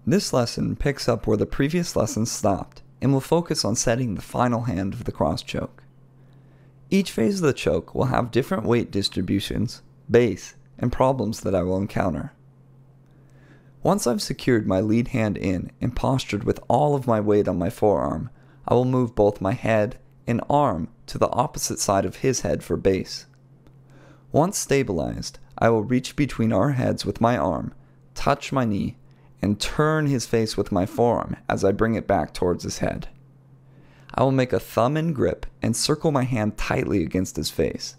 This lesson picks up where the previous lesson stopped and will focus on setting the final hand of the cross choke. Each phase of the choke will have different weight distributions, base, and problems that I will encounter. Once I've secured my lead hand in and postured with all of my weight on my forearm, I will move both my head and arm to the opposite side of his head for base. Once stabilized, I will reach between our heads with my arm, touch my knee, and turn his face with my forearm as I bring it back towards his head. I will make a thumb in grip and circle my hand tightly against his face.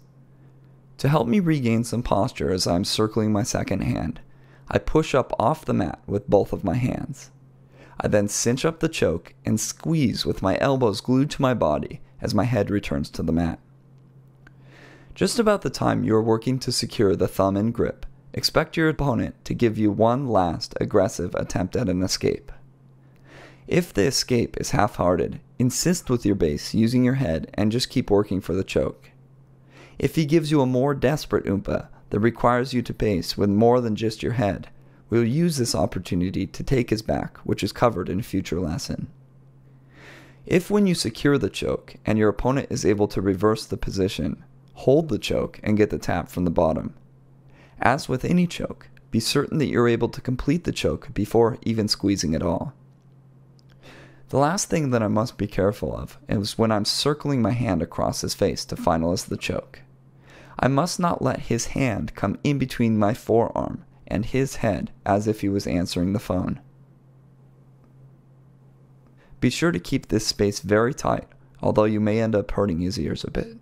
To help me regain some posture as I am circling my second hand, I push up off the mat with both of my hands. I then cinch up the choke and squeeze with my elbows glued to my body as my head returns to the mat. Just about the time you are working to secure the thumb in grip, expect your opponent to give you one last aggressive attempt at an escape. If the escape is half-hearted, insist with your base using your head and just keep working for the choke. If he gives you a more desperate oompa that requires you to base with more than just your head, we will use this opportunity to take his back, which is covered in a future lesson. If when you secure the choke and your opponent is able to reverse the position, hold the choke and get the tap from the bottom. As with any choke, be certain that you're able to complete the choke before even squeezing at all. The last thing that I must be careful of is when I'm circling my hand across his face to finalize the choke. I must not let his hand come in between my forearm and his head as if he was answering the phone. Be sure to keep this space very tight, although you may end up hurting his ears a bit.